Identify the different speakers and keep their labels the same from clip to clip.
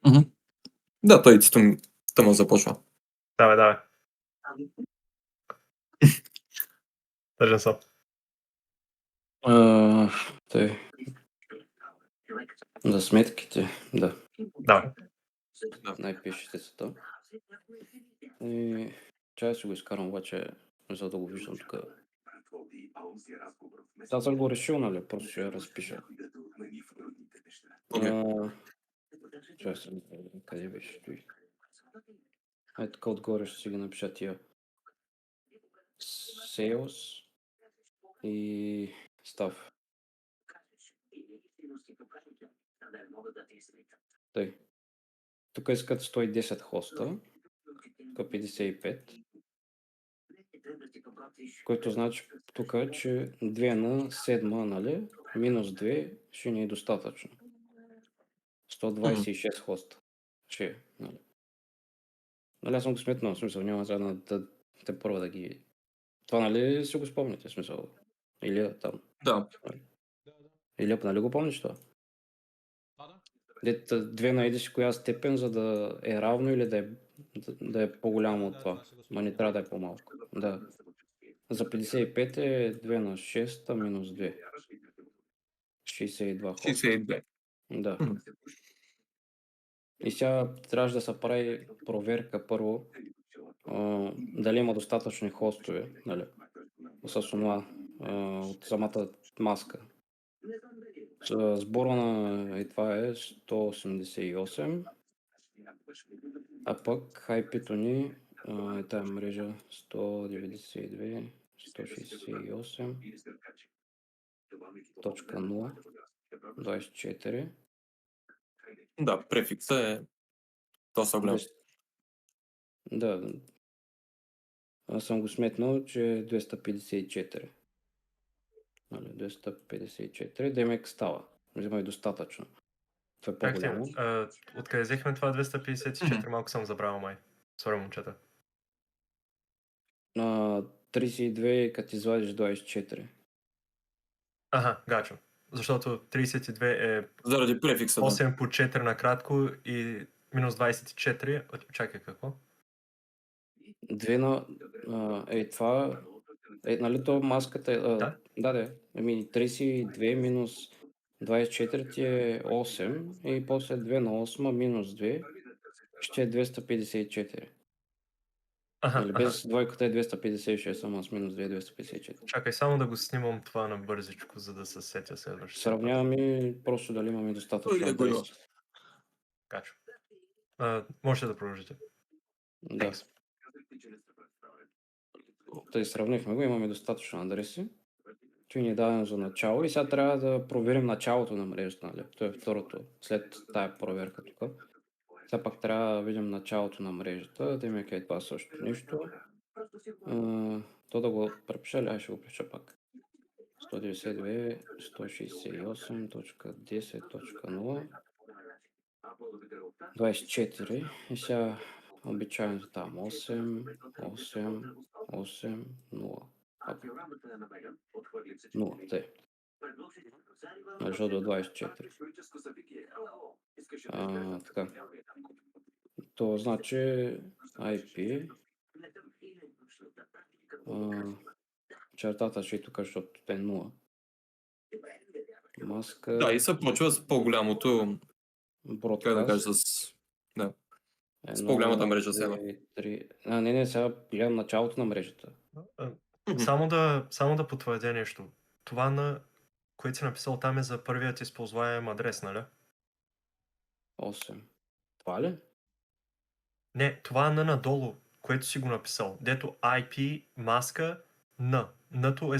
Speaker 1: Мгм. Да, той тъма започва.
Speaker 2: Давай, давай. Тъжен съм.
Speaker 3: Тъй, за сметките, да,
Speaker 2: Давай.
Speaker 3: най-пишете се то. И чай си го изкарам обаче, за да го виждам тук. Аз съм го решил, нали? Просто ще я разпиша.
Speaker 1: Окей.
Speaker 3: Чай съм, къде беше той? Ай, така отгоре ще си ги напиша тия. Sales и Staff. Тъй. Тук искат 110 хоста, тук 55, което значи тук, че 2 на 7, нали? Минус 2 ще ни е достатъчно. 126 хоста. Ще е, нали? Нали, аз съм го сметнал, в смисъл, няма сега да те първа да ги... Това, нали, си го спомните, в смисъл. Или там.
Speaker 1: Да.
Speaker 3: Или, нали го помниш това? Дето 2 на еди си коя степен, за да е равно или да е по-голямо от това. Ма не трябва да е по-малко. Да. За 55 е 2 на 6 минус 2. 62 хоста.
Speaker 1: 62.
Speaker 3: Да.
Speaker 1: Мгм.
Speaker 3: И сега трябваше да се прави проверка първо, дали има достатъчни хостове, нали, с това от самата маска. Сбора на и това е 188, а пък IP-то ни е тая мрежа 192, 168.0, 24.
Speaker 1: Да, префикса е доста голям.
Speaker 3: Да, аз съм го сметнал, че е 254. Нали, 254, демек става. Взема и достатъчно. Това е по-голямо.
Speaker 2: Откъде взехме това 254? Малко съм забравил май. Сори, момчета.
Speaker 3: 32, като извадиш 24.
Speaker 2: Аха, гачо. Защото 32 е
Speaker 1: Заради префикса, да.
Speaker 2: 8 по 4 накратко и минус 24. Чакай, какво?
Speaker 3: 2 на... това... нали то маската е...
Speaker 2: Да.
Speaker 3: Да. Ами 32 минус 24 ти е 8 и после 2 на 8 минус 2 ще е 254. Нали, без двойката е 256, ама с минус 2 е 254.
Speaker 2: Чакай, само да го снимам това на бързичко, за да се сетя следващия.
Speaker 3: Сравняваме просто дали имаме достатъчно
Speaker 1: Да го има.
Speaker 3: адреси.
Speaker 2: Гачо. Можете да продължите.
Speaker 3: Да. Тъй сравнихме го, имаме достатъчно адреси. Той ни е даден за начало и сега трябва да проверим началото на мрежата, нали? Това е второто, след тая проверка тук. Сега пак трябва да видим началото на мрежата, да има това също нещо. То да го препиша ли? Ще го пиша пак. 192, 168.10.0, 24 и сега обичайното там 8, 8, 8, 0. 0, те. Защото до 24. Така. То значи IP чертата ще е тук, защото е 0. Маска...
Speaker 1: Да, и се почва с по-голямото... Как да кажа,
Speaker 3: Broadcast.
Speaker 1: с по-голямата мрежа сега.
Speaker 3: Не, сега гледам началото на мрежата.
Speaker 2: Само да потвърдя нещо. Това, на което си написал там, е за първият използваем адрес, нали?
Speaker 3: 8. Това ли?
Speaker 2: Не, това на надолу, което си го написал. Дето IP, маска, N. N-то е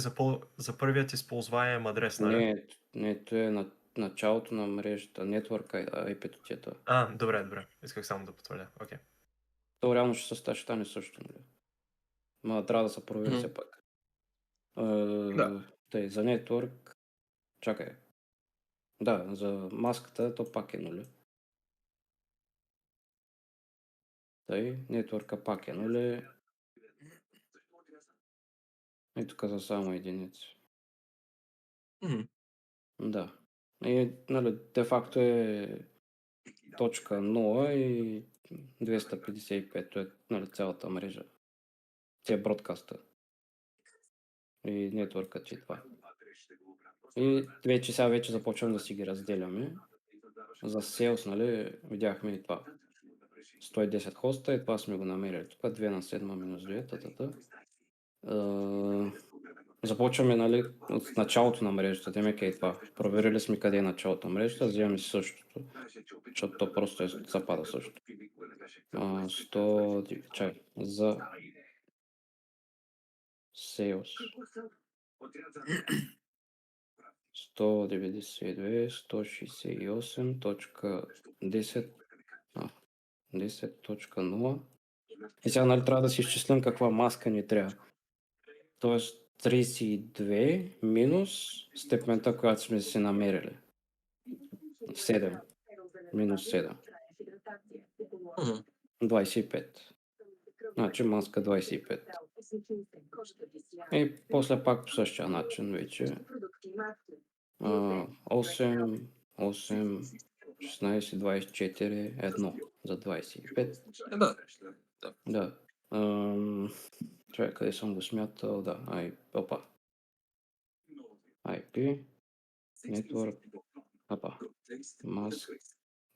Speaker 2: за първият използваем адрес, нали?
Speaker 3: Не, то е началото на мрежата. Network IP-то ти е това.
Speaker 2: Добре. Исках само да потвърдя. Окей.
Speaker 3: То реално ще стане също, нали? Ма трябва да се провери все пак. Тъй, за Network... Чакай. Да, за маската то пак е 0. Тъй, Network пак е 0. И тук за само единици. Да. И, нали, де факто е точка 0 и 255. Това е, нали, цялата мрежа. Тя бродкаста. И нетворкът и това. И вече сега вече започвам да си ги разделяме. За Sales, нали, видяхме и това. 110 хоста и това сме го намерили. Тук 2 на 7 минус 2, татата. Започваме, нали, от началото на мрежата. Демека и това. Проверили сме къде е началото на мрежата, вземаме си същото. Защото то просто запада също. 100... Чай. За Sales. 192, 168.10 10.0. И сега, нали, трябва да си изчислим каква маска ни трябва. Тоест 32 минус степента, която сме си намерили. 7. Минус 7. 25. Значи маска 25. И после пак по същия начин вече. 8, 8, 16, 24, 1 за 25.
Speaker 1: Да.
Speaker 3: Да. Чакай, къде съм го смятал? Да, опа. IP, Network, Mask,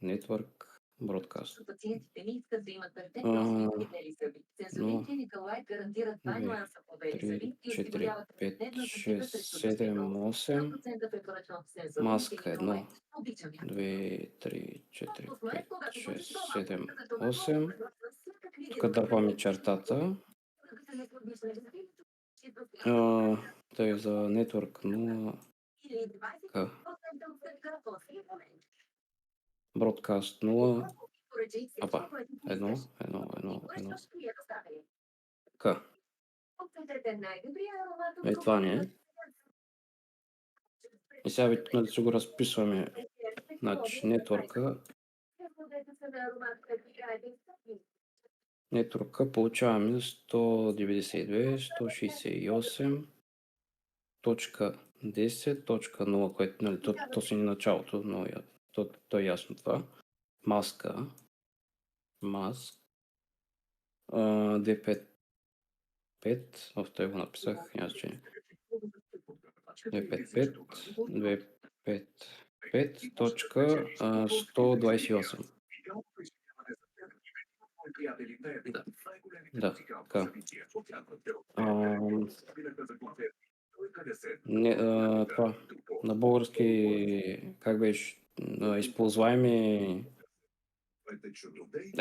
Speaker 3: Network, Broadcast.
Speaker 4: Пациентите не искат да имат перфектно осветлители зъби. Сензорите Николай гарантират 2 нюанса побели зъби и
Speaker 3: 4,
Speaker 4: осигуряват
Speaker 3: 5,
Speaker 4: дневна
Speaker 3: 6,
Speaker 4: защита срещу
Speaker 3: 7,
Speaker 4: дъждове.
Speaker 3: 8,
Speaker 4: 100% препоръчвам сензор.
Speaker 3: маска 1,
Speaker 4: Обичам я.
Speaker 3: 2, 3, 4,
Speaker 4: Послед,
Speaker 3: 5,
Speaker 4: когато
Speaker 3: 6,
Speaker 4: сложиш дома,
Speaker 3: 7,
Speaker 4: като на
Speaker 3: 8.
Speaker 4: колко, всякакви
Speaker 3: Тук дърпаме чертата. Тъй за Network 0.
Speaker 4: Или 20% от телефонския момент.
Speaker 3: Broadcast 0.
Speaker 4: Поръчай се,
Speaker 3: Апа,
Speaker 4: което
Speaker 3: едно,
Speaker 4: искаш.
Speaker 3: едно, едно,
Speaker 4: И
Speaker 3: едно.
Speaker 4: поръчваш при доставяне.
Speaker 3: Така.
Speaker 4: Опитайте най-добрия аромат от
Speaker 3: Е, това не е. И сега вече, нали, си го разписваме. Значи, нетворка. Нетворка получаваме 192.168.10.0, което, нали, то си не началото, но то е ясно това. Маска. Маск. 255. В той го написах, няма значение. 255, 255, точка 128. Да, така. Това, на български, как беше, използваеми...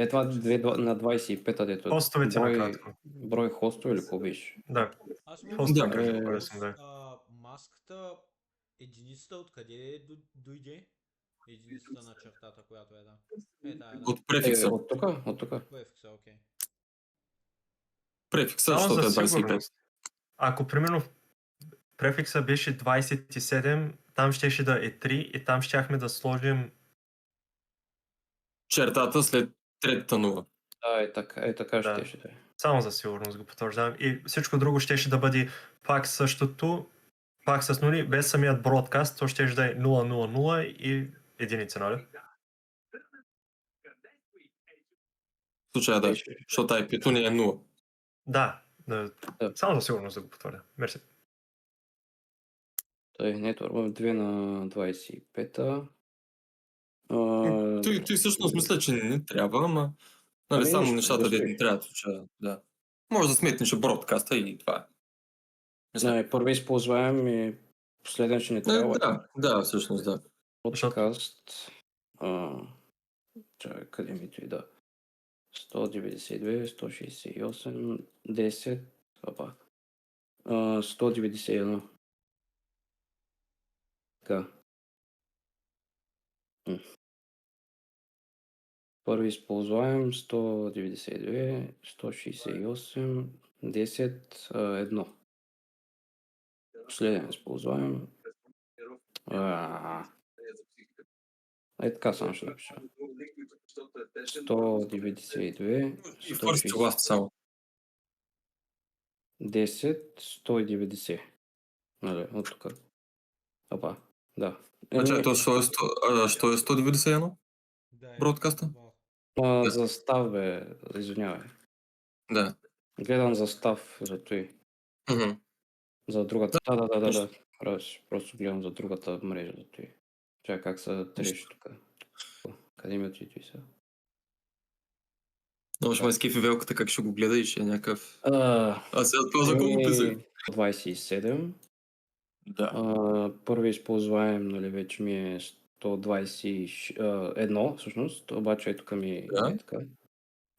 Speaker 3: Това на 25-та, дето
Speaker 2: Хостовете накратко.
Speaker 3: брой хостове или какво беше?
Speaker 2: Да.
Speaker 5: Аз мога
Speaker 2: Хостове
Speaker 1: Да.
Speaker 2: кажа, ако съм, да.
Speaker 5: маската, единицата откъде дойде? Единицата на чертата, която е, да. Тая, да.
Speaker 1: От префикса.
Speaker 3: От тук.
Speaker 5: Префикса, окей.
Speaker 1: Префикса,
Speaker 2: Само
Speaker 1: защото е
Speaker 2: за
Speaker 1: 25.
Speaker 2: сигурност. Ако примерно префикса беше 27, там щеше да е 3 и там щяхме да сложим...
Speaker 1: Чертата след третата нула.
Speaker 3: Така
Speaker 2: Да.
Speaker 3: ще да е.
Speaker 2: Само за сигурност го потвърждавам. И всичко друго щеше да бъде пак същото, пак с нули, без самият бродкаст, то щеше да е 000 и единица, нали?
Speaker 1: В случая да, защото IP-то ни е 0.
Speaker 2: Да.
Speaker 3: Да.
Speaker 2: Само за сигурност да го потвърдя. Мерси.
Speaker 3: Той нетворк 2 на 25-та.
Speaker 1: Той всъщност мисля, че не трябва, ама нали, само
Speaker 3: нищо,
Speaker 1: нещата
Speaker 3: нищо.
Speaker 1: де не трябва в случая, да. Може да сметнеш бродкаста и това е. Мисля.
Speaker 3: Първи използваем и последен ще ни трябва.
Speaker 1: Да, всъщност да.
Speaker 3: Подкаст. Чакай, къде ми той да? 192, 168, 10, 191. Така. Първи използваем 192, 168, 10, 1. Последен използваем. Така само ще напиша. 192,
Speaker 1: И фърст ласт само.
Speaker 3: 10, 190. Нали, от тук. Да.
Speaker 1: Значи, то що е 191?
Speaker 5: Да,
Speaker 1: бродкаста? Да.
Speaker 3: За став, бе, извинявай.
Speaker 1: Да.
Speaker 3: Гледам за став за той.
Speaker 1: Мгм.
Speaker 3: За другата. Да.
Speaker 1: Нищо.
Speaker 3: Просто гледам за другата мрежа за той. Чакай как се треши тук. Къде ми отиде сега?
Speaker 1: Много ще ме скефи велката как ще го гледа и ще е някакъв...
Speaker 3: А,
Speaker 1: Аз сега това за го писах.
Speaker 3: 27.
Speaker 1: Да.
Speaker 3: Първи използваем, нали, вече ми е 121, всъщност, обаче тук ми
Speaker 1: Да.
Speaker 3: е така.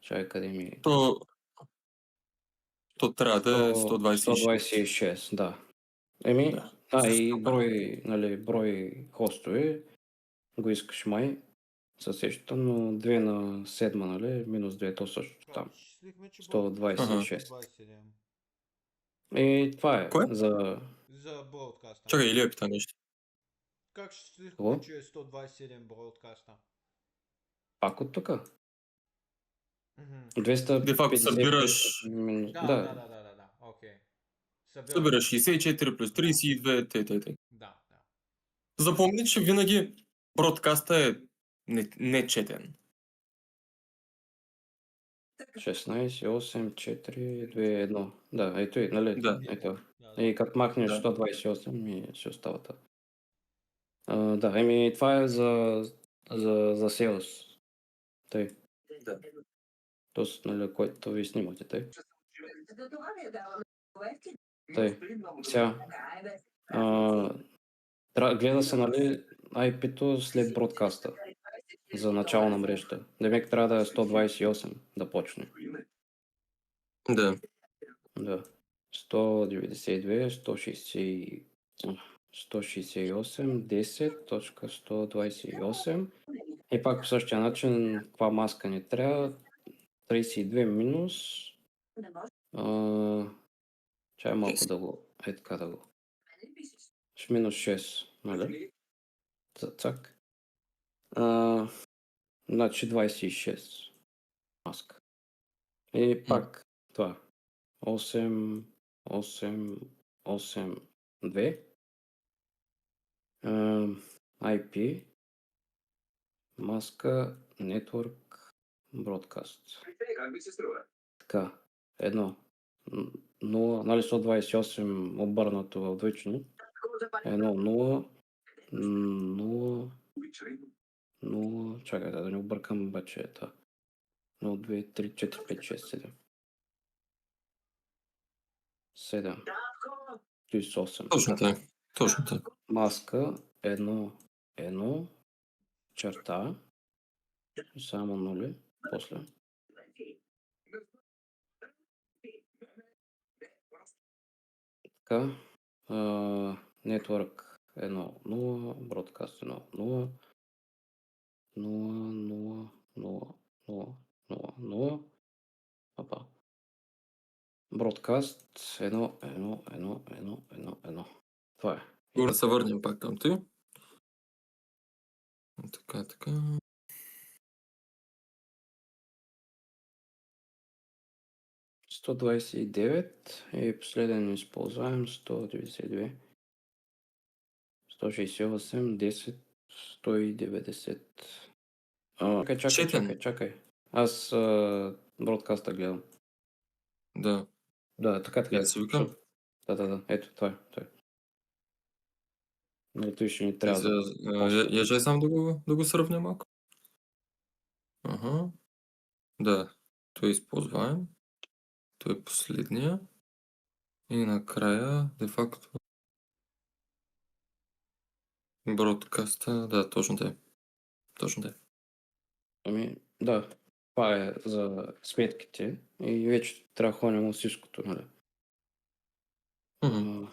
Speaker 3: Чай, къде ми е?
Speaker 1: То трябва да е 126.
Speaker 3: 126, да.
Speaker 1: Да.
Speaker 3: И брой, нали, брой хостове го искаш май, със същото, но 2 на 7, нали, минус 2, то също там.
Speaker 5: Изчислихме, че
Speaker 3: 126.
Speaker 5: 27.
Speaker 3: И това е
Speaker 1: Кое?
Speaker 3: за...
Speaker 5: За бродкаста.
Speaker 1: Чакай, Илия пита нещо.
Speaker 5: Как ще изчислихме,
Speaker 3: Какво?
Speaker 5: че е 127 бродкаста?
Speaker 3: Пак от тук.
Speaker 5: Мгм.
Speaker 3: 255
Speaker 1: Де факто събираш...
Speaker 3: минус...
Speaker 5: Да. Окей.
Speaker 1: Събираш 64 плюс 32, т.
Speaker 5: Да.
Speaker 1: Запомни, че винаги бродкаста е нечетен.
Speaker 3: 16, 8, 4, 2, 1. Да, ето и, нали?
Speaker 1: Да.
Speaker 3: Ето.
Speaker 5: Да.
Speaker 3: И като махнеш
Speaker 1: Да.
Speaker 3: 128 ми ще остава това. Да, това е за sales. Тъй.
Speaker 1: Да.
Speaker 3: Тоест, нали, който ви снимате, тъй.
Speaker 4: За това ви даваме проекти.
Speaker 3: Тъй. Сега.
Speaker 4: Така е, бе.
Speaker 3: Гледа се, нали, IP-то след бродкаста. За начало на мрежата. Демек трябва да е 128 да почне.
Speaker 1: Да.
Speaker 3: Да. 192, 160, 168, 10.128. И пак по същия начин, каква маска ни трябва? 32 минус.
Speaker 4: Не може
Speaker 3: Чай малко да го... така да го...
Speaker 4: да не пишеш.
Speaker 3: Минус 6, нали? Цак. Значи 26 маска. И пак това. 8, 8, 8, 2. IP. Маска. Network. Broadcast. Така. 1. 0, нали 128 обърнато в двоично. 1, 0, 0, чакай да не объркам обаче ета. 0, 2, 3, 4, 5, 6, 7. 7. Плюс 8.
Speaker 1: Точно така.
Speaker 3: Маска 1, 1, черта. Само нули. После. Така. Network 1, 0, Broadcast 1, 0, 0, 0, 0, 0, 0. Опа. Broadcast 1, 1, 1, 1, 1, 1. Това е.
Speaker 1: Горе се върнем пак към ти. Така.
Speaker 3: 129 и последен използваем 192. 168, 10, 190. Чакай. Аз бродкаста гледам.
Speaker 1: Да.
Speaker 3: Да, така.
Speaker 1: Я си викам.
Speaker 3: Да. Ето, това е. Но той ще ни трябва да...
Speaker 1: Я само да го сравня малко. Ага. Да. Той използваем. Той е последния. И накрая, де факто, бродкаста. Да, точно те.
Speaker 3: Да. Това е за сметките и вече трябва да ходим от всичкото, нали?
Speaker 1: Мгм.